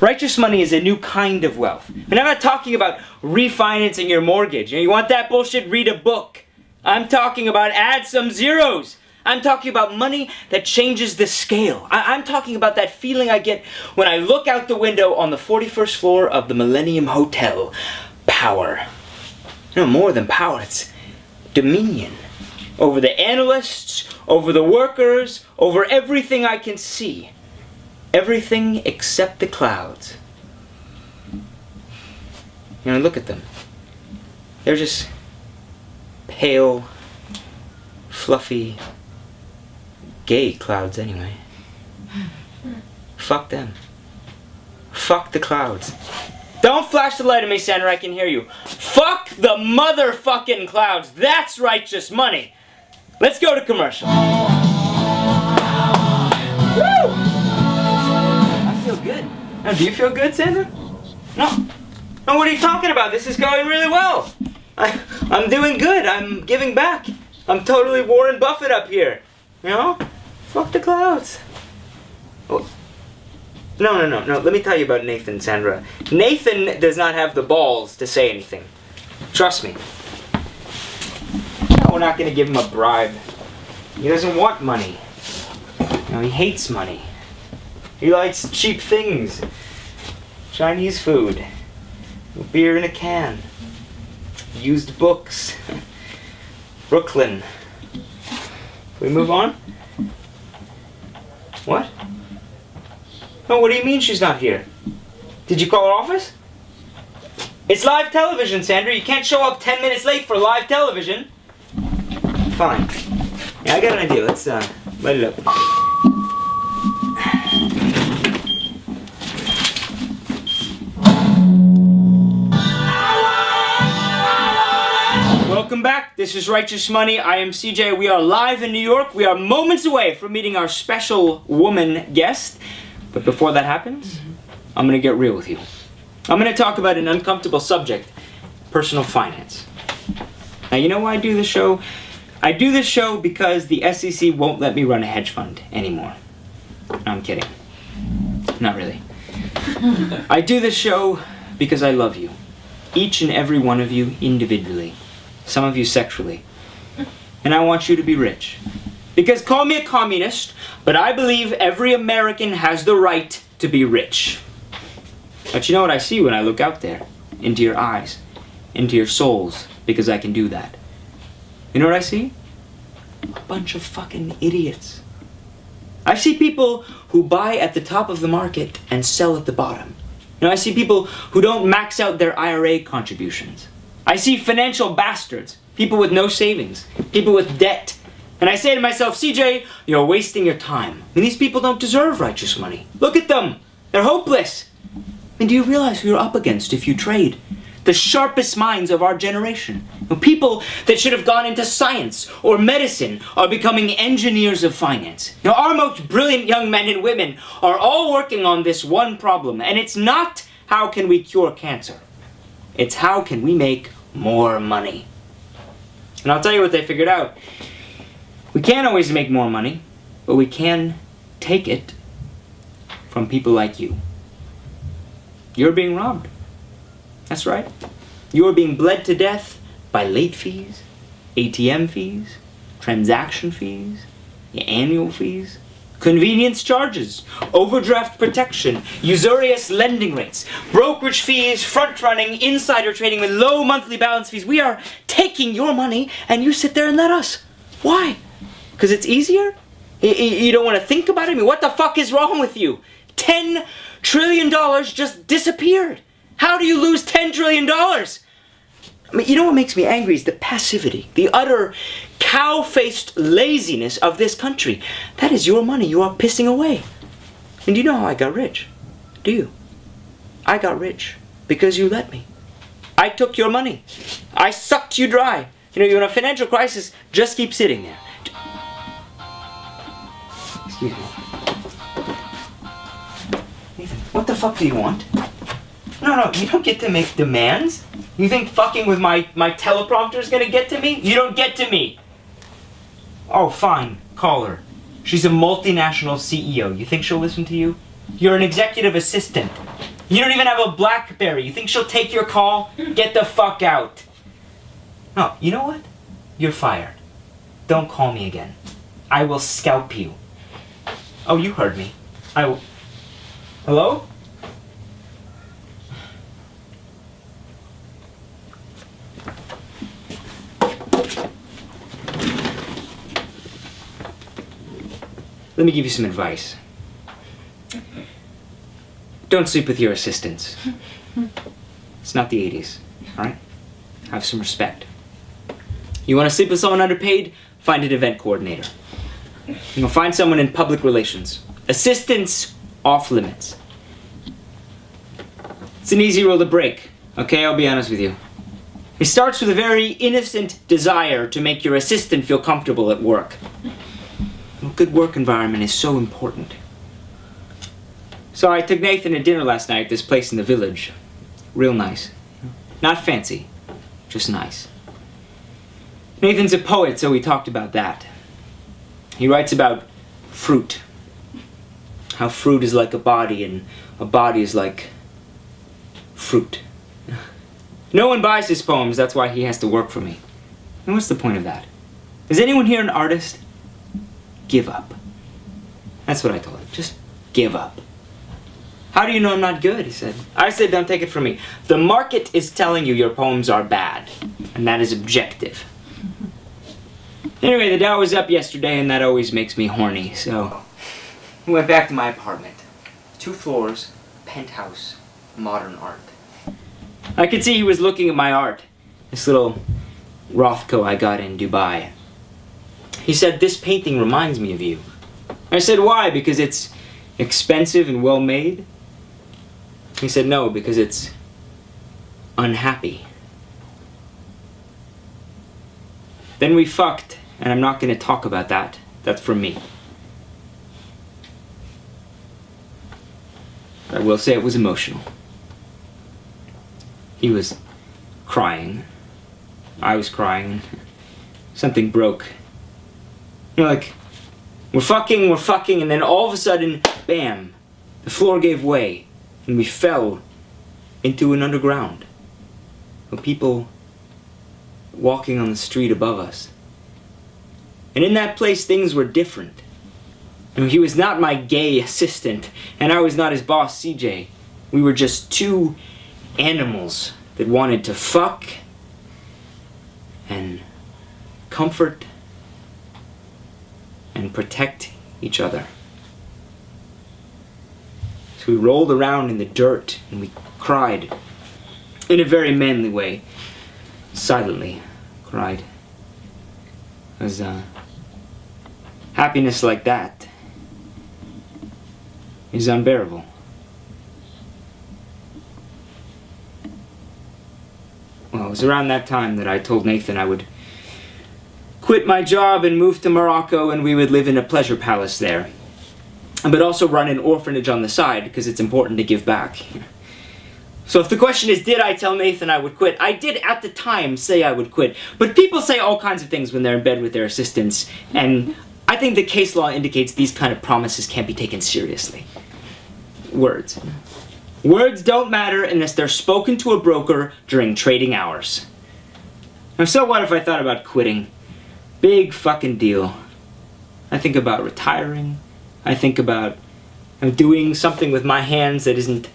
Righteous money is a new kind of wealth. And I'm not talking about refinancing your mortgage. You want that bullshit? Read a book. I'm talking about add some zeros. I'm talking about money that changes the scale. I'm talking about that feeling I get when I look out the window on the 41st floor of the Millennium Hotel. Power. No, more than power. It's dominion. Over the analysts, over the workers, over everything I can see. Everything except the clouds. You know, look at them. They're just pale, fluffy, gay clouds anyway. Fuck them. Fuck the clouds. Don't flash the light at me, Sandra, I can hear you. Fuck the motherfucking clouds. That's righteous money. Let's go to commercial. Woo! I feel good. Now, do you feel good, Sandra? No. No, what are you talking about? This is going really well. I'm doing good. I'm giving back. I'm totally Warren Buffett up here. You know? Fuck the clouds. Oh. No. Let me tell you about Nathan, Sandra. Nathan does not have the balls to say anything. Trust me. No, we're not going to give him a bribe. He doesn't want money. No, he hates money. He likes cheap things. Chinese food. Beer in a can. Used books. Brooklyn. We move on? What? No, what do you mean she's not here? Did you call her office? It's live television, Sandra. You can't show up 10 minutes late for live television. Fine. Yeah, I got an idea. Let's light it up. Welcome back. This is Righteous Money. I am CJ. We are live in New York. We are moments away from meeting our special woman guest. But before that happens, I'm going to get real with you. I'm going to talk about an uncomfortable subject, personal finance. Now, you know why I do this show? I do this show because the SEC won't let me run a hedge fund anymore. No, I'm kidding. Not really. I do this show because I love you. Each and every one of you individually. Some of you sexually. And I want you to be rich. Because call me a communist, but I believe every American has the right to be rich. But you know what I see when I look out there? Into your eyes. Into your souls. Because I can do that. You know what I see? A bunch of fucking idiots. I see people who buy at the top of the market and sell at the bottom. You know, I see people who don't max out their IRA contributions. I see financial bastards. People with no savings. People with debt. And I say to myself, CJ, you're wasting your time. And these people don't deserve righteous money. Look at them. They're hopeless. And do you realize who you're up against if you trade? The sharpest minds of our generation. People that should have gone into science or medicine are becoming engineers of finance. Now, our most brilliant young men and women are all working on this one problem. And it's not how can we cure cancer. It's how can we make more money. And I'll tell you what they figured out. We can't always make more money, but we can take it from people like you. You're being robbed. That's right. You're being bled to death by late fees, ATM fees, transaction fees, annual fees, convenience charges, overdraft protection, usurious lending rates, brokerage fees, front-running, insider trading with low monthly balance fees. We are taking your money and you sit there and let us. Why? Because it's easier? You don't want to think about it? I mean, what the fuck is wrong with you? $10 trillion just disappeared. How do you lose $10 trillion? I mean, you know what makes me angry is the passivity, the utter cow-faced laziness of this country. That is your money you are pissing away. And you know how I got rich? Do you? I got rich because you let me. I took your money. I sucked you dry. You know, you're in a financial crisis, just keep sitting there. Excuse me. Nathan, what the fuck do you want? No, you don't get to make demands. You think fucking with my teleprompter is gonna get to me? You don't get to me. Oh, fine. Call her. She's a multinational CEO. You think she'll listen to you? You're an executive assistant. You don't even have a BlackBerry. You think she'll take your call? Get the fuck out. No, you know what? You're fired. Don't call me again. I will scalp you. Oh, you heard me. I will... Hello? Let me give you some advice. Don't sleep with your assistants. It's not the 80s, alright? Have some respect. You want to sleep with someone underpaid? Find an event coordinator. You know, find someone in public relations. Assistants, off limits. It's an easy rule to break, okay? I'll be honest with you. It starts with a very innocent desire to make your assistant feel comfortable at work. A good work environment is so important. So I took Nathan to dinner last night at this place in the village. Real nice. Not fancy, just nice. Nathan's a poet, so we talked about that. He writes about fruit. How fruit is like a body, and a body is like fruit. No one buys his poems, that's why he has to work for me. And what's the point of that? Is anyone here an artist? Give up. That's what I told him. Just give up. How do you know I'm not good? He said. I said, don't take it from me. The market is telling you your poems are bad, and that is objective. Anyway, the Dow was up yesterday, and that always makes me horny, so we went back to my apartment. 2 floors, penthouse, modern art. I could see he was looking at my art, this little Rothko I got in Dubai. He said, this painting reminds me of you. I said, why? Because it's expensive and well made? He said, no, because it's unhappy. Then we fucked, and I'm not going to talk about that. That's for me. I will say it was emotional. He was crying. I was crying. Something broke. You know, like, we're fucking, and then all of a sudden, bam, the floor gave way, and we fell into an underground. With people walking on the street above us. And in that place, things were different. You know, he was not my gay assistant, and I was not his boss, CJ. We were just 2 animals that wanted to fuck and comfort and protect each other. So we rolled around in the dirt and we cried in a very manly way. Silently cried. Because happiness like that is unbearable. Well, it was around that time that I told Nathan I would quit my job and move to Morocco, and we would live in a pleasure palace there. But also run an orphanage on the side, because it's important to give back. So if the question is, did I tell Nathan I would quit? I did at the time say I would quit. But people say all kinds of things when they're in bed with their assistants, and I think the case law indicates these kind of promises can't be taken seriously. Words. Words don't matter unless they're spoken to a broker during trading hours. Now, so what if I thought about quitting? Big fucking deal. I think about retiring. I think about doing something with my hands that isn't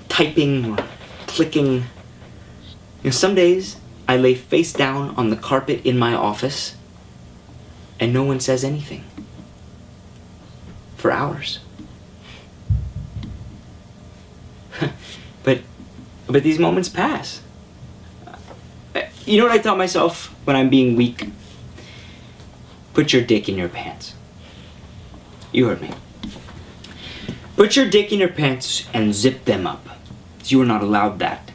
typing or clicking. You know, some days I lay face down on the carpet in my office and no one says anything. For hours. But these moments pass. You know what I tell myself when I'm being weak? Put your dick in your pants. You heard me. Put your dick in your pants and zip them up. You are not allowed that.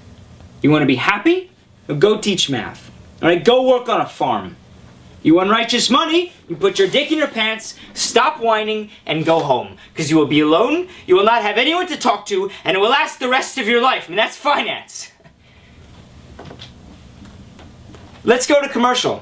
You want to be happy? Go teach math. Alright, go work on a farm. You want righteous money? You put your dick in your pants, stop whining, and go home. Because you will be alone, you will not have anyone to talk to, and it will last the rest of your life. I mean, that's finance. Let's go to commercial.